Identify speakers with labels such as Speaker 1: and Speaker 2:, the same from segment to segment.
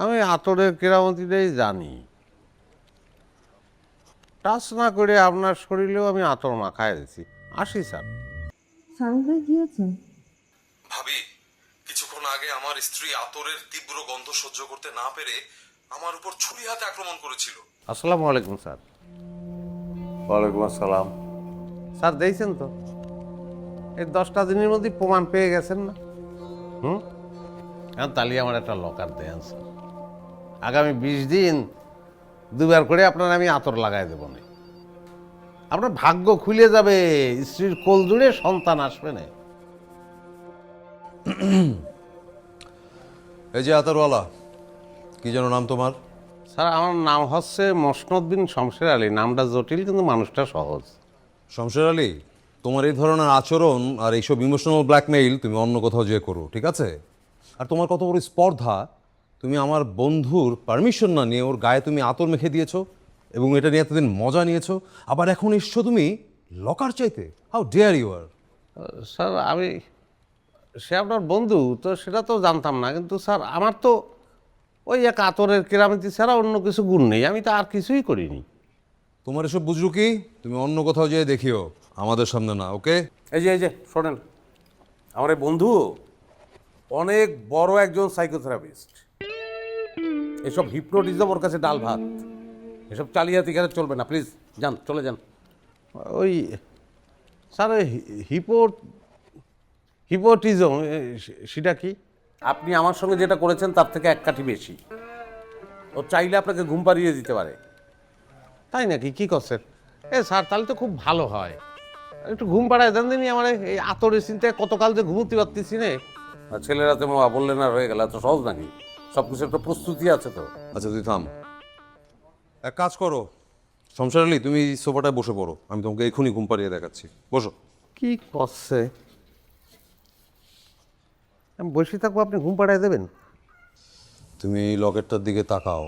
Speaker 1: আমি আতরের কেরামতিটাই জানি। টাচ না করে আপনার শরীরেও আমি আতর মাখায় দিছি। আসি স্যার।
Speaker 2: সামিক ভাই কি হয়েছে?
Speaker 3: ভাবি, কিছুক্ষণ আগে আমার স্ত্রী আতরের তীব্র গন্ধ সহ্য করতে না পেরে আমার উপর ছুরি হাতে আক্রমণ করেছিল।
Speaker 1: আসসালামু আলাইকুম স্যার। ওয়ালাইকুম আসসালাম। স্যার দেখছেন তো, এই 10টা দিনের মধ্যে প্রমাণ পেয়ে গেছেন না? এখন তাহলে আমার একটা লকার দেন স্যার। আগামী 20 দিন দুবার করে আপনার আমি আতর লাগাই দেব না। আপনার ভাগ্য খুলে যাবে, স্ত্রীর কোল জুড়ে সন্তান আসবে না।
Speaker 3: এই যে আতরওয়ালা, কি যেন নাম তোমার?
Speaker 1: স্যার আমার নাম হচ্ছে মসনদ বিন শমশের আলী। নামটা জটিল কিন্তু মানুষটা সহজ।
Speaker 3: শমশের আলী, তোমার এই ধরনের আচরণ আর এইসব ইমোশনাল ব্ল্যাকমেইল তুমি অন্য কোথাও যেয়ে করো, ঠিক আছে? আর তোমার কত বড় স্পর্ধা, তুমি আমার বন্ধুর পারমিশন না নিয়ে ওর গায়ে তুমি আতর মেখে দিয়েছো এবং এটা নিয়ে এতদিন মজা নিয়েছো, আবার এখন এসছো তুমি লকার চাইতে। হাউ ডেয়ার ইউ আর!
Speaker 1: স্যার সে আপনার বন্ধু তো সেটা তো জানতাম না, কিন্তু স্যার আমার তো ওই এক আতরের কেরামতি ছাড়া অন্য কিছু গুণ নেই। আমি তো আর কিছুই করিনি।
Speaker 3: তোমার এসব বুঝলো কি? তুমি অন্য কোথাও যেয়ে দেখিও, আমাদের সামনে না, ওকে?
Speaker 1: এই যে শোনেন, আমার এই বন্ধু অনেক বড় একজন সাইকোথেরাপিস্ট। এসব হিপনোটিজম ওর কাছে ডাল ভাত। এসব চালিয়াতি গেলে চলবে না, প্লিজ যান, চলে যান। ওই স্যার হিপোটিজম সেটা কি? আপনি আমার সঙ্গে যেটা করেছেন তার থেকে এক কাঠি বেশি। ও চাইলে আপনাকে ঘুম পাড়িয়ে দিতে পারে। তাই নাকি? কি করছেন? স্যার তাহলে তো খুব ভালো হয়। একটু ঘুম পাড়ায় দেন দিনই আমার। এই আতরের চিন্তায় কতকাল যে ঘুমোতে পারতেছি নে। ছেলেরা তো বললেন আর হয়ে গেল, এত সহজ নাকি? সব কিছু একটা প্রস্তুতি আছে তো।
Speaker 3: আচ্ছা তুই থাম, এক কাজ করো শমশের আলী, তুমি সোফাটায় বসে পড়ো, আমি তোমাকে এক্ষুনি ঘুম পাড়িয়ে দেখাচ্ছি। বসো।
Speaker 1: কি করছে? আমি বসে থাকবো, আপনি ঘুম পাড়ায় দেবেন?
Speaker 3: তুমি এই লকেটটার দিকে তাকাও,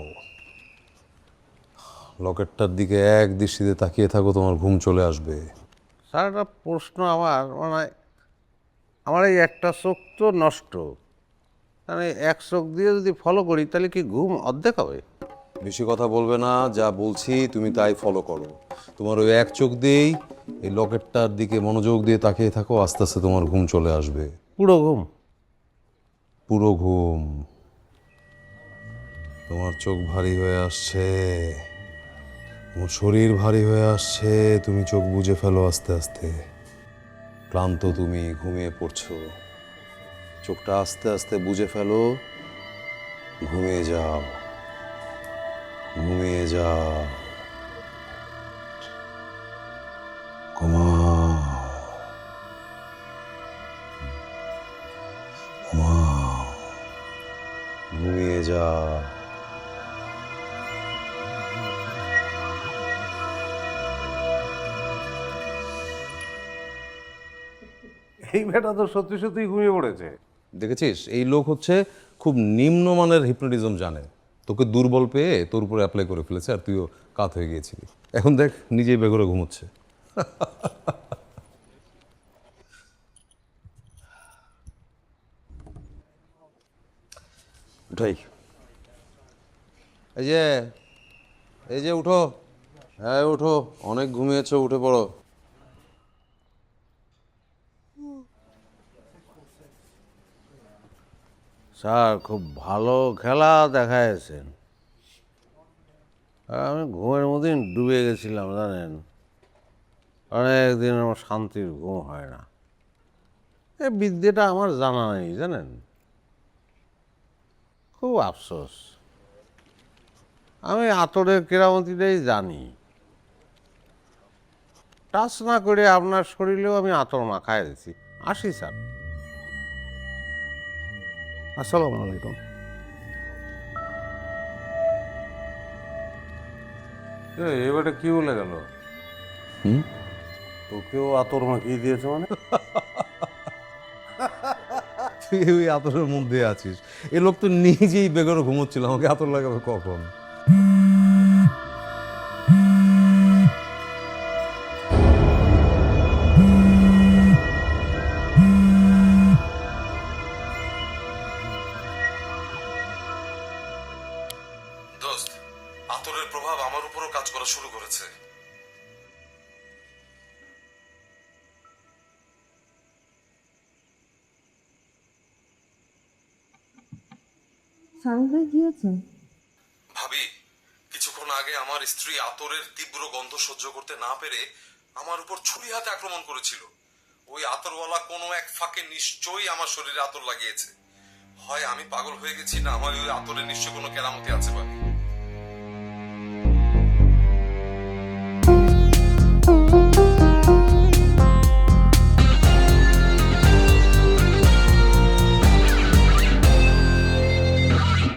Speaker 3: লকেটটার দিকে এক দৃষ্টিতে তাকিয়ে থাকো, তোমার ঘুম চলে আসবে।
Speaker 1: স্যার একটা প্রশ্ন আমার, মানে আমার এই একটা চোখ তো নষ্ট, মানে এক চোখ দিয়ে যদি ফলো করি তাহলে কি ঘুম অর্ধেক হবে?
Speaker 3: বেশি কথা বলবে না, যা বলছি তুমি তাই ফলো করো। তোমার ওই এক চোখ দিয়েই এই লকেটটার দিকে মনোযোগ দিয়ে তাকিয়ে থাকো, আস্তে আস্তে তোমার ঘুম চলে আসবে।
Speaker 1: পুরো ঘুম?
Speaker 3: পুরো ঘুম। তোমার চোখ ভারী হয়ে আসছে, তোমার শরীর ভারী হয়ে আসছে, তুমি চোখ বুজে ফেলো আস্তে আস্তে। ক্লান্ত তুমি, ঘুমিয়ে পড়ছো, চোখটা আস্তে আস্তে বুজে ফেলো, ঘুমিয়ে যাও, ঘুমিয়ে যাও, ঘুমাও, ঘুমাও, ঘুমিয়ে যাও।
Speaker 1: এই মেয়েটা তো সত্যি সত্যি ঘুমিয়ে পড়েছে।
Speaker 3: দেখেছিস, এই লোক হচ্ছে খুব নিম্নমানের হিপনোটিজম জানে। তোকে দুর্বল পেয়ে তোর উপরে অ্যাপ্লাই করে ফেলেছে, আর তুইও কাত হয়ে গিয়েছিলি। এখন দেখ নিজেই বেঘরে ঘুমোচ্ছে। উঠাই, এই যে এই যে উঠো, হ্যাঁ উঠো, অনেক ঘুমিয়েছো, উঠে পড়ো।
Speaker 1: স্যার খুব ভালো খেলা দেখাইছেন। আমি ঘুমের মধ্যে ডুবে গেছিলাম জানেন। অনেকদিন আমার শান্তির ঘুম হয় না। এই বিদ্যেটা আমার জানা নেই জানেন, খুব আফসোস। আমি আতরের কেরামতিটাই জানি। টাচ না করে আপনার শরীরেও আমি আতর মাখায় দিছি। আসি স্যার। আসসালামু আলাইকুম। এবারে কি বলে গেল? তোকেও আতর মাখিয়ে দিয়েছে মানে?
Speaker 3: তুই ওই আতরের মধ্যে আছিস। এ লোক তো নিজেই বেঘরে ঘুমোচ্ছিল, আমাকে আতর লাগাবে কখন? আতরের প্রভাব আমার উপরও কাজ করা শুরু করেছে।
Speaker 2: সানি ভাই কি হয়েছে?
Speaker 3: ভাবি, কিছুক্ষণ আগে আমার স্ত্রী আতরের তীব্র গন্ধ সহ্য করতে না পেরে আমার উপর ছুরি হাতে আক্রমণ করেছিল। ওই আতরওয়ালা কোনো এক ফাঁকে নিশ্চয়ই আমার শরীরে আতর লাগিয়েছে। হয় আমি পাগল হয়ে গেছি, না হয় ওই আতরে নিশ্চয় কোনো কেরামতি আছে ভাবি।